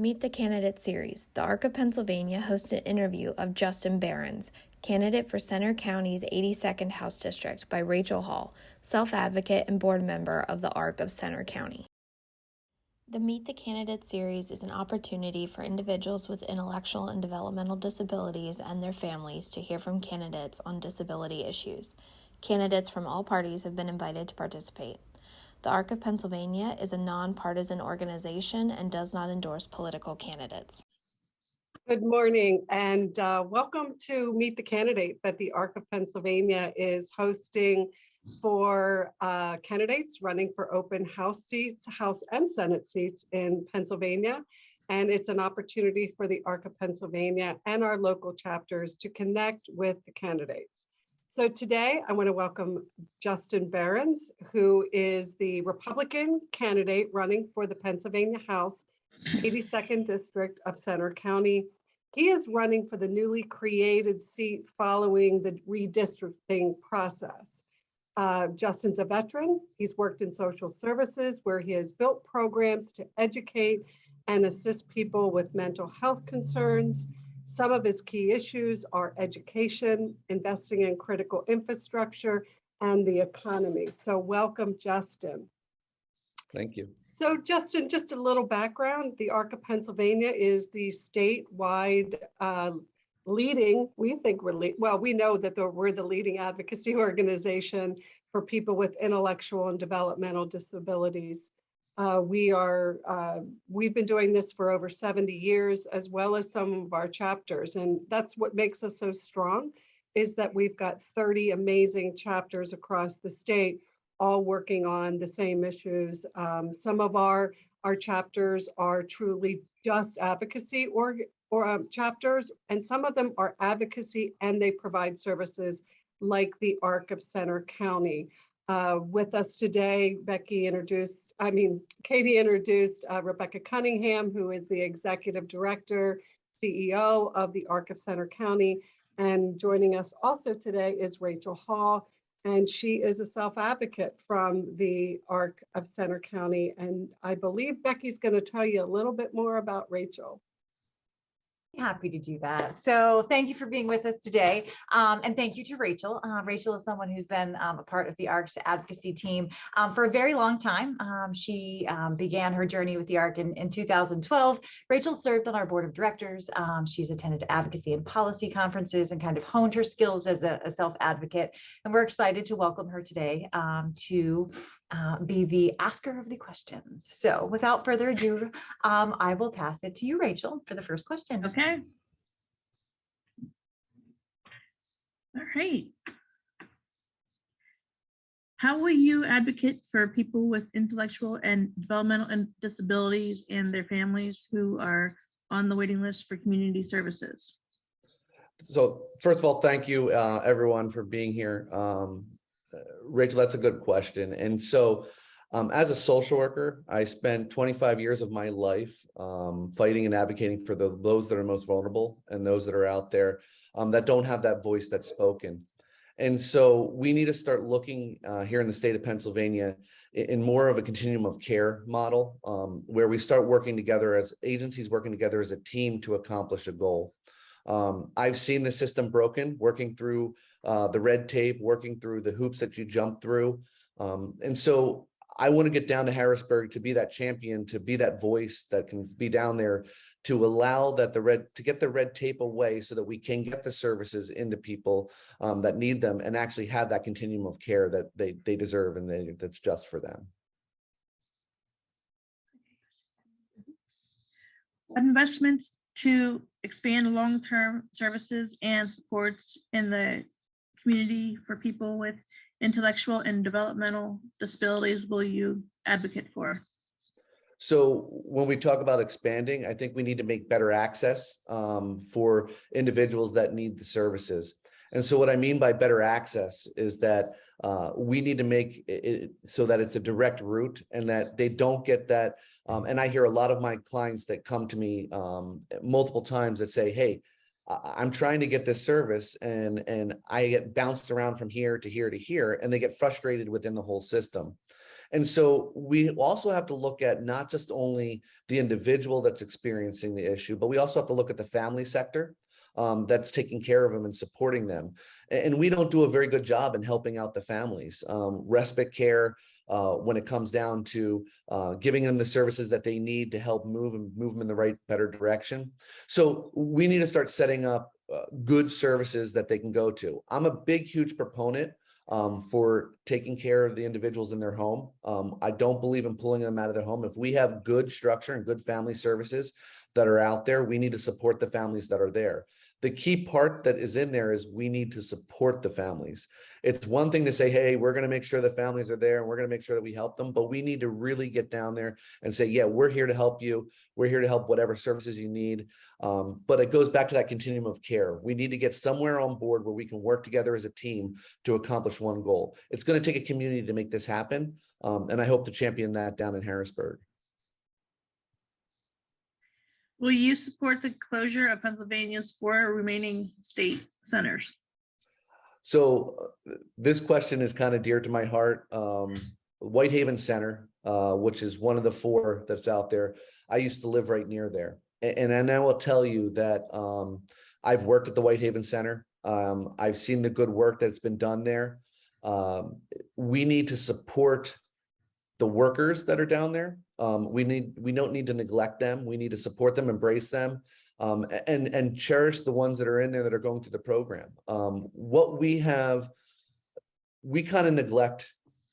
Meet the Candidate Series. The Arc of Pennsylvania hosted an interview of Justin Behrens, candidate for Center County's 82nd House District, by Rachel Hall, self-advocate and board member of the Arc of Center County. The Meet the Candidate Series is an opportunity for individuals with intellectual and developmental disabilities and their families to hear from candidates on disability issues. Candidates from all parties have been invited to participate. The Arc of Pennsylvania is a non-partisan organization and does not endorse political candidates. Good morning and welcome to Meet the Candidate that the Arc of Pennsylvania is hosting for candidates running for open House seats, House and Senate seats in Pennsylvania. And it's an opportunity for the Arc of Pennsylvania and our local chapters to connect with the candidates. So today I want to welcome Justin Behrens, who is the Republican candidate running for the Pennsylvania House 82nd District of Center County. He is running for the newly created seat following the redistricting process. Justin's a veteran. He's worked in social services where he has built programs to educate and assist people with mental health concerns. Some of his key issues are education, investing in critical infrastructure, and the economy. So welcome, Justin. Thank you. So Justin, just a little background. The Arc of Pennsylvania is the statewide leading, we know that we're the leading advocacy organization for people with intellectual and developmental disabilities. We've been doing this for over 70 years, as well as some of our chapters. And that's what makes us so strong, is that we've got 30 amazing chapters across the state, all working on the same issues. Some of our chapters are truly just advocacy or chapters, and some of them are advocacy and they provide services like the Arc of Center County. With us today, Katie introduced Rebecca Cunningham, who is the Executive Director, CEO of the Arc of Center County. And joining us also today is Rachel Hall, and she is a self-advocate from the Arc of Center County. And I believe Becky's going to tell you a little bit more about Rachel. Happy to do that. So thank you for being with us today. And thank you to Rachel. Rachel is someone who's been a part of the ARC's advocacy team for a very long time. She began her journey with the ARC in 2012. Rachel served on our board of directors. She's attended advocacy and policy conferences and kind of honed her skills as a self-advocate. And we're excited to welcome her today to be the asker of the questions. So without further ado, I will pass it to you, Rachel, for the first question. Okay. All right. How will you advocate for people with intellectual and developmental disabilities and their families who are on the waiting list for community services? So first of all, thank you everyone for being here. Rachel, that's a good question. And so as a social worker, I spent 25 years of my life fighting and advocating for those that are most vulnerable and those that are out there that don't have that voice that's spoken. And so we need to start looking here in the state of Pennsylvania in more of a continuum of care model where we start working together as agencies, working together as a team to accomplish a goal. I've seen the system broken, working through the red tape, working through the hoops that you jump through. And so I want to get down to Harrisburg to be that champion, to be that voice that can be down there to allow that to get the red tape away so that we can get the services into people that need them and actually have that continuum of care that they deserve and that's just for them. What investments to expand long-term services and supports in the community for people with intellectual and developmental disabilities will you advocate for? So when we talk about expanding, I think we need to make better access for individuals that need the services. And so what I mean by better access is that we need to make it so that it's a direct route and that they don't get that. And I hear a lot of my clients that come to me multiple times that say, hey, I'm trying to get this service and I get bounced around from here to here to here, and they get frustrated within the whole system. And so we also have to look at not just only the individual that's experiencing the issue, but we also have to look at the family sector that's taking care of them and supporting them. And we don't do a very good job in helping out the families. Respite care, when it comes down to giving them the services that they need to help move them in the right, better direction. So we need to start setting up good services that they can go to. I'm a big, huge proponent for taking care of the individuals in their home. I don't believe in pulling them out of their home. If we have good structure and good family services that are out there, we need to support the families that are there. The key part that is in there is we need to support the families. It's one thing to say, hey, we're going to make sure the families are there and we're going to make sure that we help them, but we need to really get down there and say, yeah, we're here to help you. We're here to help whatever services you need. But it goes back to that continuum of care. We need to get somewhere on board where we can work together as a team to accomplish one goal. It's going to take a community to make this happen. And I hope to champion that down in Harrisburg. Will you support the closure of Pennsylvania's 4 remaining state centers? So this question is kind of dear to my heart. Whitehaven Center, which is one of the 4 that's out there. I used to live right near there. And I will tell you that I've worked at the Whitehaven Center. I've seen the good work that's been done there. We need to support the workers that are down there. We don't need to neglect them. We need to support them, embrace them, and cherish the ones that are in there that are going through the program. What we have, we kind of neglect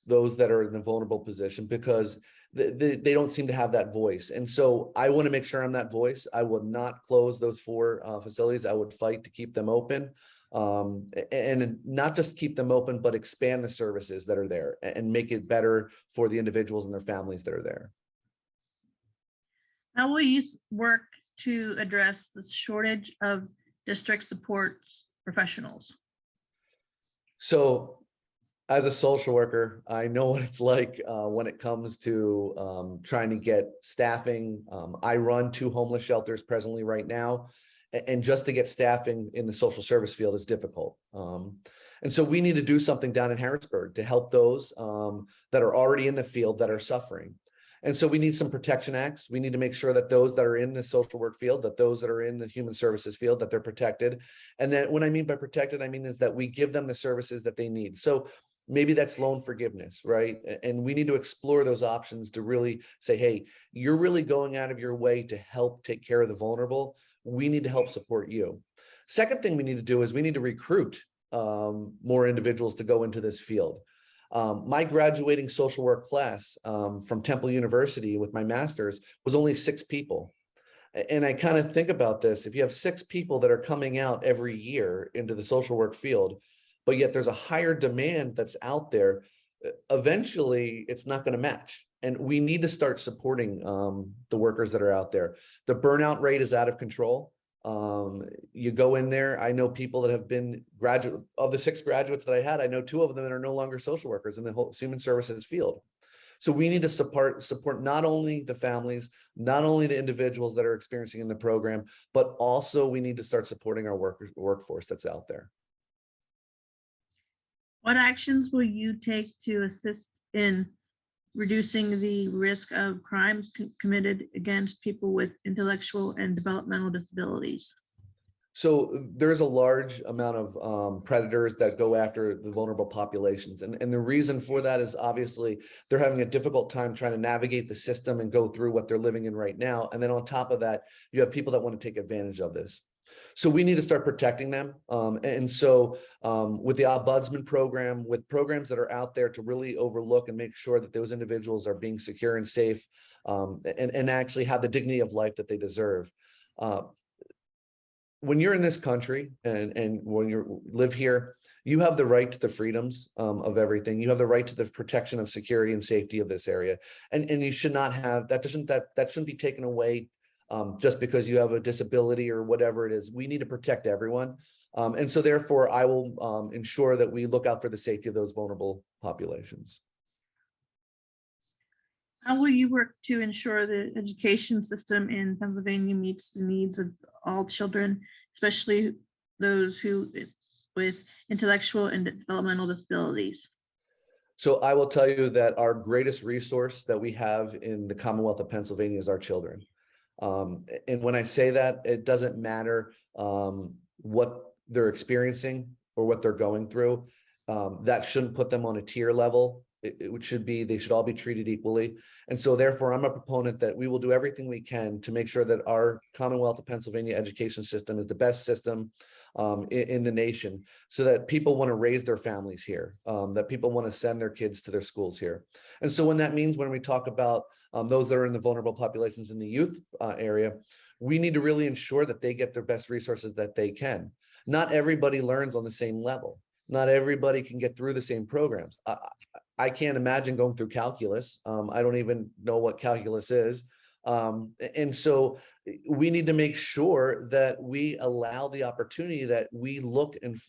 those that are in a vulnerable position because they don't seem to have that voice. And so I want to make sure I'm that voice. I will not close those 4 facilities. I would fight to keep them open. And not just keep them open, but expand the services that are there and make it better for the individuals and their families that are there. How will you work to address the shortage of district support professionals? So as a social worker, I know what it's like when it comes to trying to get staffing. I run 2 homeless shelters presently right now. And just to get staffing in the social service field is difficult. And so we need to do something down in Harrisburg to help those that are already in the field that are suffering. And so we need some protection acts. We need to make sure that those that are in the social work field, that those that are in the human services field, that they're protected. And then what I mean by protected, I mean is that we give them the services that they need. So maybe that's loan forgiveness, right? And we need to explore those options to really say, hey, you're really going out of your way to help take care of the vulnerable. We need to help support you. Second thing we need to do is we need to recruit more individuals to go into this field. My graduating social work class from Temple University with my master's was only 6 people. And I kind of think about this. If you have 6 people that are coming out every year into the social work field, but yet there's a higher demand that's out there, eventually it's not going to match. And we need to start supporting the workers that are out there. The burnout rate is out of control. You go in there, I know people that have been graduate of the 6 graduates that I had, I know 2 of them that are no longer social workers in the whole human services field. So we need to support not only the families, not only the individuals that are experiencing in the program, but also we need to start supporting our workforce that's out there. What actions will you take to assist in reducing the risk of crimes committed against people with intellectual and developmental disabilities? So there's a large amount of predators that go after the vulnerable populations. And the reason for that is obviously they're having a difficult time trying to navigate the system and go through what they're living in right now. And then on top of that, you have people that want to take advantage of this. So we need to start protecting them. And so with the Ombudsman program, with programs that are out there to really overlook and make sure that those individuals are being secure and safe and actually have the dignity of life that they deserve. When you're in this country and when you live here, you have the right to the freedoms of everything. You have the right to the protection of security and safety of this area. And you should not have, that shouldn't be taken away just because you have a disability or whatever it is. We need to protect everyone. And so therefore, I will ensure that we look out for the safety of those vulnerable populations. How will you work to ensure the education system in Pennsylvania meets the needs of all children, especially those who with intellectual and developmental disabilities? So I will tell you that our greatest resource that we have in the Commonwealth of Pennsylvania is our children. And when I say that, it doesn't matter what they're experiencing or what they're going through. That shouldn't put them on a tier level. It should be, they should all be treated equally. And so therefore, I'm a proponent that we will do everything we can to make sure that our Commonwealth of Pennsylvania education system is the best system in the nation, so that people want to raise their families here, that people want to send their kids to their schools here. And so when that means, when we talk about those that are in the vulnerable populations in the youth area, we need to really ensure that they get their best resources that they can. Not everybody learns on the same level. Not everybody can get through the same programs. I can't imagine going through calculus. I don't even know what calculus is. And so we need to make sure that we allow the opportunity, that we look and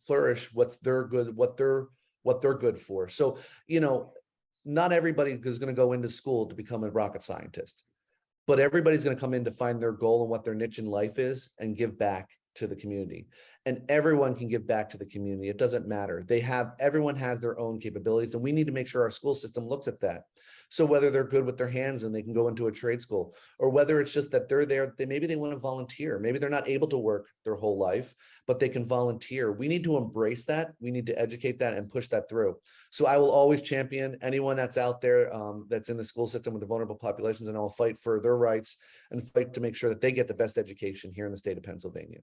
flourish what they're good for. So, you know, not everybody is going to go into school to become a rocket scientist, but everybody's going to come in to find their goal and what their niche in life is and give back to the community. And everyone can give back to the community. It doesn't matter. Everyone has their own capabilities, and we need to make sure our school system looks at that. So whether they're good with their hands and they can go into a trade school, or whether it's just that they're there, maybe they want to volunteer. Maybe they're not able to work their whole life, but they can volunteer. We need to embrace that. We need to educate that and push that through. So I will always champion anyone that's out there that's in the school system with the vulnerable populations, and I'll fight for their rights and fight to make sure that they get the best education here in the state of Pennsylvania.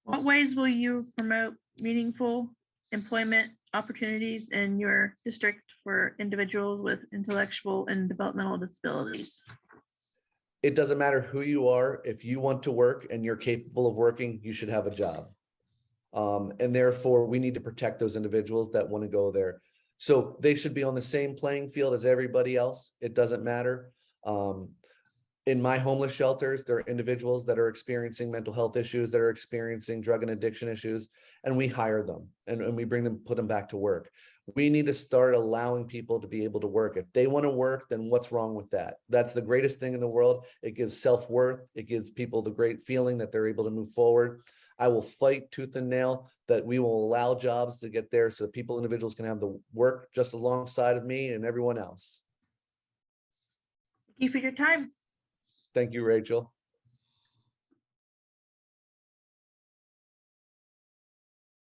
What ways will you promote meaningful employment opportunities in your district for individuals with intellectual and developmental disabilities? It doesn't matter who you are. If you want to work and you're capable of working, you should have a job. And therefore, we need to protect those individuals that want to go there. So they should be on the same playing field as everybody else. It doesn't matter. In my homeless shelters, there are individuals that are experiencing mental health issues, that are experiencing drug and addiction issues, and we hire them and we bring them, put them back to work. We need to start allowing people to be able to work. If they want to work, then what's wrong with that? That's the greatest thing in the world. It gives self-worth. It gives people the great feeling that they're able to move forward. I will fight tooth and nail that we will allow jobs to get there so that individuals can have the work just alongside of me and everyone else. Thank you for your time. Thank you, Rachel.